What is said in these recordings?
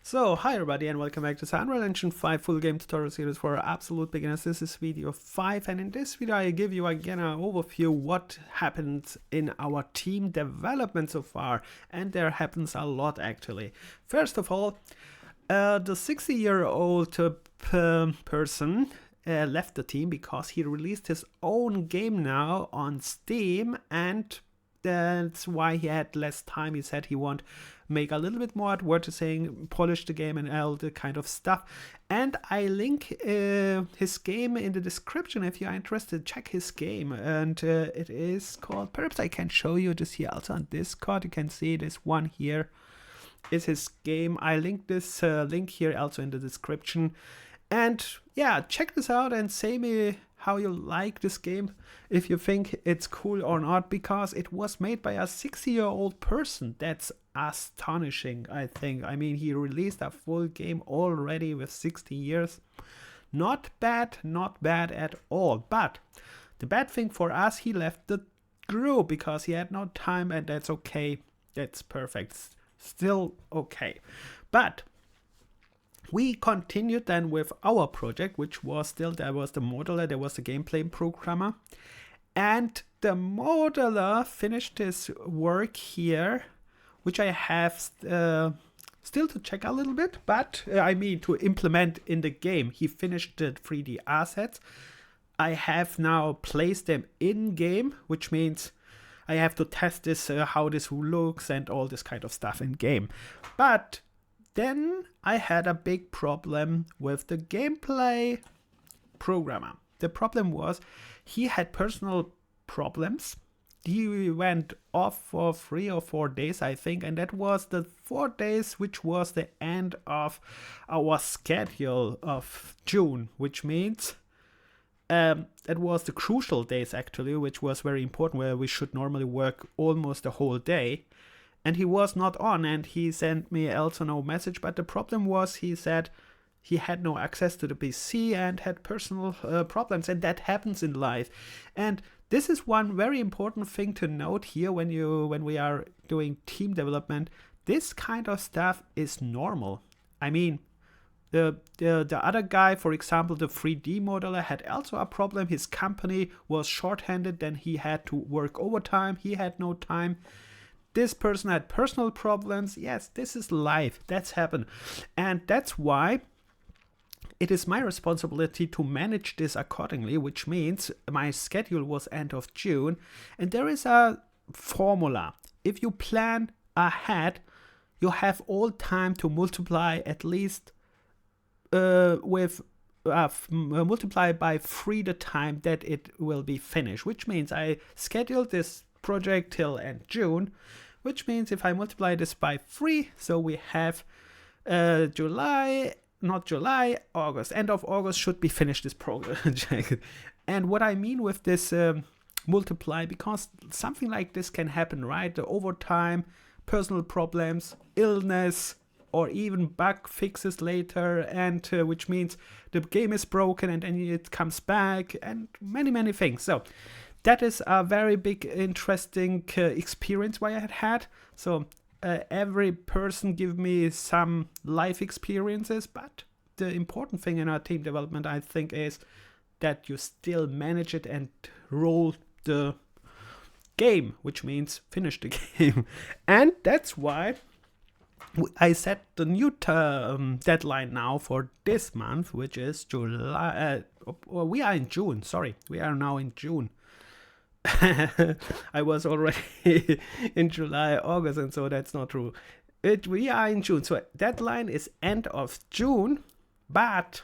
So, hi everybody and welcome back to the Unreal Engine 5 full game tutorial series for absolute beginners. This is video 5, and in this video I give you again an overview what happened in our team development so far, and there happens a lot actually. First of all, the 60-year-old person left the team because he released his own game now on Steam, and that's why he had less time. He said he want make a little bit more advertising, polish the game and all the kind of stuff. And I link his game in the description if you are interested. Check his game, and it is called, perhaps I can show you this here also on Discord. You can see this one here is his game. I link this link here also in the description. And yeah, check this out and say me how you like this game, if you think it's cool or not, because it was made by a 60-year-old person. That's astonishing, I think. I mean, he released a full game already with 60 years. Not bad at all. But the bad thing for us, he left the group because he had no time, and that's okay. That's perfect. Still okay. But we continued then with our project, which was still, there was the modeler, there was the gameplay programmer. And the modeler finished his work here, which I have still to check a little bit, but I mean to implement in the game. He finished the 3D assets. I have now placed them in game, which means I have to test this, how this looks and all this kind of stuff in game. But then I had a big problem with the gameplay programmer. The problem was he had personal problems. He went off for 3 or 4 days, I think, and that was the 4 days which was the end of our schedule of June, which means that was the crucial days actually, which was very important, where we should normally work almost the whole day. And he was not on, and he sent me also no message. But the problem was, he said he had no access to the PC and had personal problems, and that happens in life. And this is one very important thing to note here when we are doing team development. This kind of stuff is normal. I mean, the other guy, for example, the 3D modeler, had also a problem. His company was short-handed, then he had to work overtime. He had no time. This person had personal problems. Yes, this is life. That's happened. And that's why it is my responsibility to manage this accordingly, which means my schedule was end of June. And there is a formula. If you plan ahead, you have all time to multiply at least multiply by 3 the time that it will be finished, which means I scheduled this project till end June, which means if I multiply this by 3, so we have August. End of August should be finished this project. And what I mean with this multiply, because something like this can happen, right? The overtime, personal problems, illness, or even bug fixes later, and which means the game is broken and then it comes back, and many things. So that is a very big, interesting experience why I had. So every person give me some life experiences, but the important thing in our team development, I think, is that you still manage it and roll the game, which means finish the game. And that's why I set the new deadline now for this month, which is July. We are in June, sorry. We are now in June. I was already in July, August, and so that's not true. We are in June, so deadline is end of June. But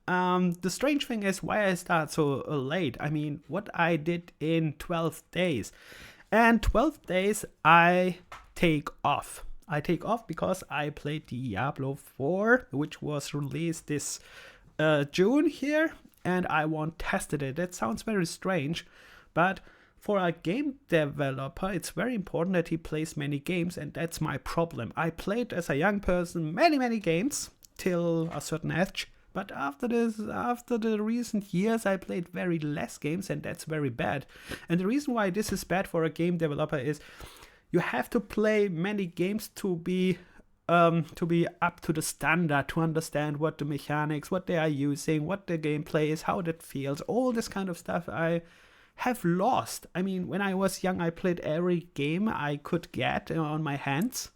the strange thing is why I start so late. I mean, what I did in 12 days. And 12 days I take off. I take off because I played Diablo 4, which was released this June here, and I tested it. That sounds very strange, but for a game developer, it's very important that he plays many games, and that's my problem. I played as a young person many games till a certain age, but after the recent years, I played very less games, and that's very bad. And the reason why this is bad for a game developer is you have to play many games to be to be up to the standard, to understand what the mechanics, what they are using, what the gameplay is, how that feels, all this kind of stuff I have lost. I mean, when I was young, I played every game I could get on my hands,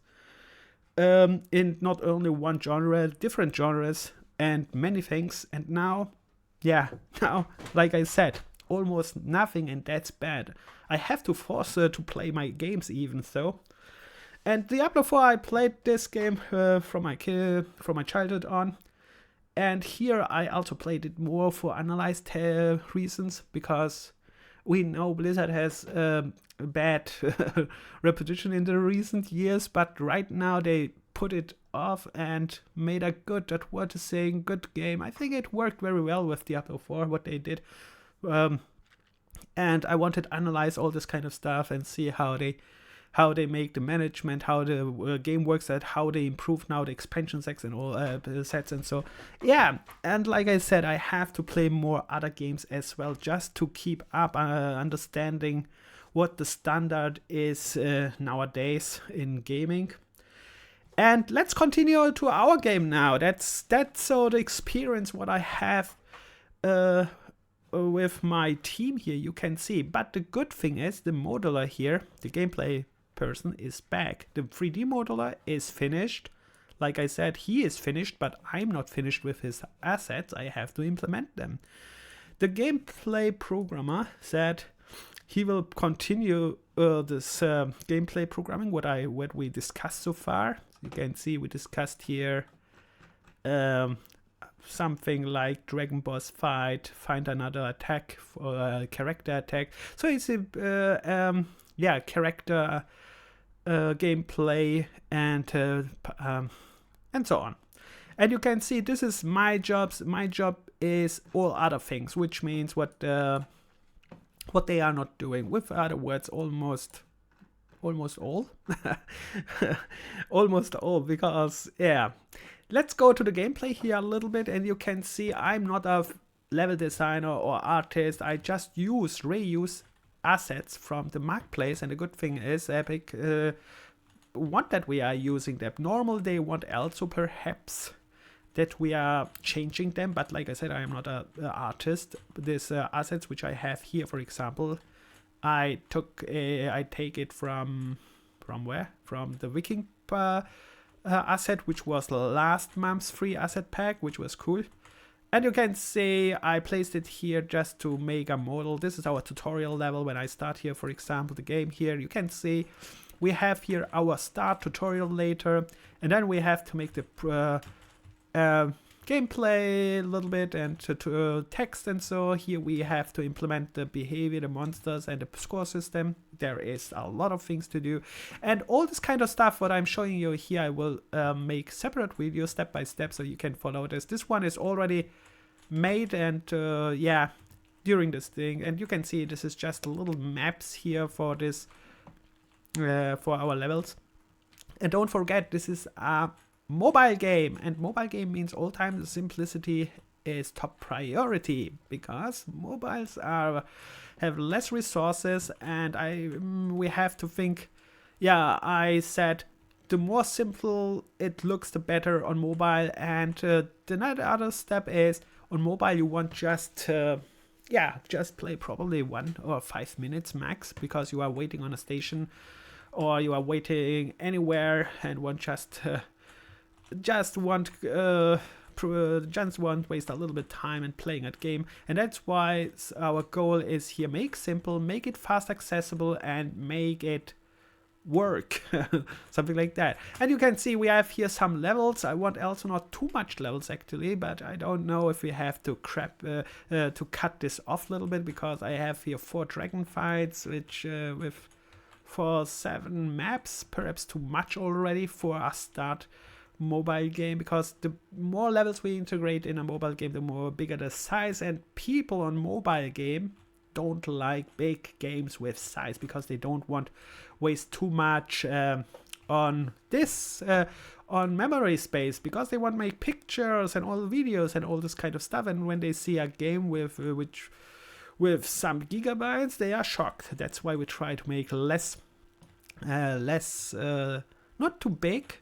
in not only one genre, different genres and many things. And now, now, like I said, almost nothing, and that's bad. I have to force her to play my games even so. And Diablo 4, I played this game from my childhood on. And here I also played it more for analyzed reasons, because we know Blizzard has a bad reputation in the recent years, but right now they put it off and made a good, that word is saying, good game. I think it worked very well with Diablo 4, what they did. And I wanted to analyze all this kind of stuff and see how they make the management, how the game works, and how they improve now the expansion sets and all sets. And so, yeah, and like I said, I have to play more other games as well, just to keep up understanding what the standard is nowadays in gaming. And let's continue to our game now. That's so the experience what I have with my team here, you can see. But the good thing is the modeler here, the gameplay person, is back. The 3D modeler is finished. Like I said, he is finished, but I'm not finished with his assets. I have to implement them. The gameplay programmer said he will continue this gameplay programming, what we discussed so far. You can see we discussed here something like Dragon Boss fight, find another attack, for character attack. So it's a character gameplay and so on. And you can see this is my job. My job is all other things, which means what they are not doing. With other words, almost all. Almost all, because let's go to the gameplay here a little bit, and you can see I'm not a level designer or artist. I just reuse assets from the marketplace, and the good thing is Epic want that we are using them. Normal they want also perhaps that we are changing them, but like I said, I am not an artist. These assets which I have here, for example, I take it from where? From the Viking asset, which was last month's free asset pack, which was cool. And you can see I placed it here just to make a model. This is our tutorial level. When I start here, for example, the game here, you can see we have here our start tutorial later, and then we have to make the gameplay a little bit and to text. And so here we have to implement the behavior, the monsters, and the score system. There is a lot of things to do, and all this kind of stuff what I'm showing you here, I will make separate videos step by step so you can follow this. This one is already made, and during this thing, and you can see this is just little maps here for this for our levels. And don't forget, this is a mobile game, and mobile game means all time the simplicity is top priority, because mobiles have less resources, and we have to think. I said the more simple it looks, the better on mobile. And the other step is on mobile you want just play probably 1 or 5 minutes max, because you are waiting on a station or you are waiting anywhere and want just want waste a little bit time in playing that game. And that's why our goal is here: make simple, make it fast accessible, and make it work. Something like that. And you can see we have here some levels. I want also not too much levels actually, but I don't know if we have to to cut this off a little bit, because I have here 4 dragon fights, which for 7 maps, perhaps too much already for a start mobile game, because the more levels we integrate in a mobile game, the more bigger the size, and people on mobile game don't like big games with size, because they don't want waste too much on this on memory space, because they want to make pictures and all videos and all this kind of stuff. And when they see a game with some gigabytes, they are shocked. That's why we try to make less not too big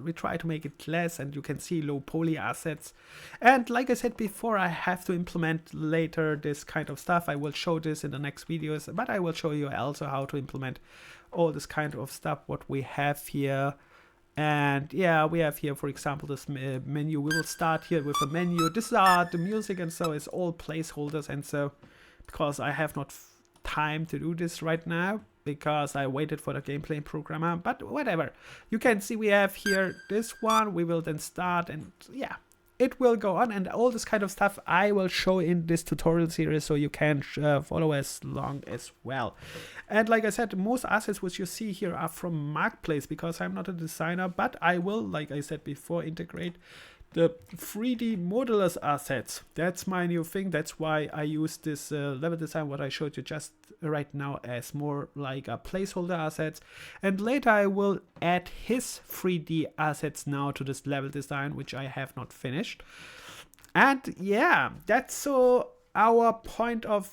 we try to make it less, and you can see low poly assets. And like I said before, I have to implement later this kind of stuff. I will show this in the next videos, but I will show you also how to implement all this kind of stuff what we have here. And yeah, we have here, for example, this menu. We will start here with a menu. These are the music, and so it's all placeholders. And so because I have not time to do this right now, because I waited for the gameplay programmer, but whatever. You can see we have here this one. We will then start, and yeah, it will go on, and all this kind of stuff I will show in this tutorial series, so you can follow as long as well. And like I said, most assets which you see here are from Marketplace, because I'm not a designer, but I will, like I said before, integrate the 3D modelers assets. That's my new thing. That's why I use this level design, what I showed you just right now, as more like a placeholder assets. And later I will add his 3D assets now to this level design, which I have not finished. And yeah, that's our point of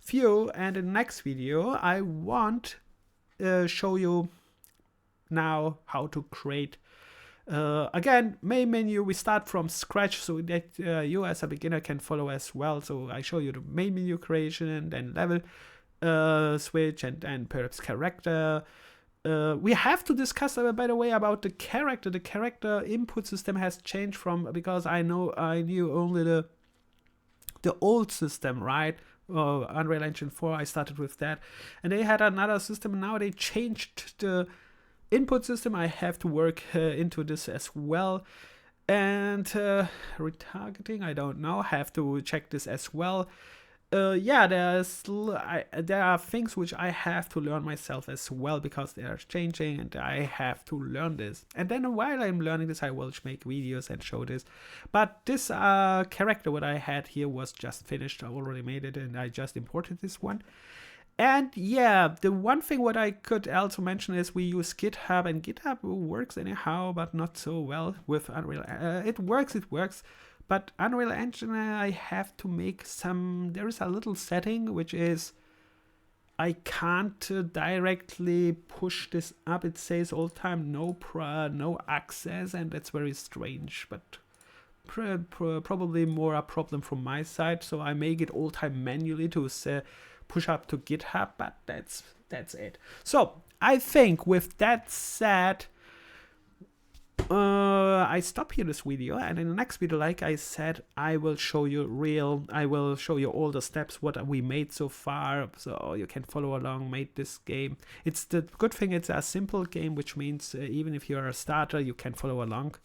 view. And in the next video, I want to show you now how to create again, main menu. We start from scratch so that you as a beginner can follow as well. So I show you the main menu creation, and then level switch, and perhaps character. We have to discuss, by the way, about the character. The character input system has changed from, because I knew only the old system, right? Unreal Engine 4, I started with that, and they had another system. Now they changed the input system. I have to work into this as well. And retargeting, I don't know, have to check this as well. Yeah, there are things which I have to learn myself as well, because they are changing, and I have to learn this. And then while I'm learning this, I will make videos and show this. But this character what I had here was just finished. I already made it, and I just imported this one. And yeah, the one thing what I could also mention is we use GitHub, and GitHub works anyhow, but not so well with Unreal. It works, but Unreal Engine, I have to make some, there is a little setting, which is I can't directly push this up. It says all the time no access, and that's very strange, but probably more a problem from my side. So I make it all the time manually to push up to GitHub, but that's it. So I think with that said, I stop here this video, and in the next video, like I said, I will show you all the steps what we made so far, so you can follow along. Made this game. It's the good thing, it's a simple game, which means even if you're a starter, you can follow along.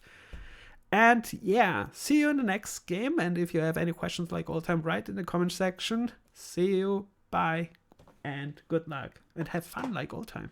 And yeah, see you in the next game. And if you have any questions, like all time, write in the comment section. See you. Bye, and good luck, and have fun like all time.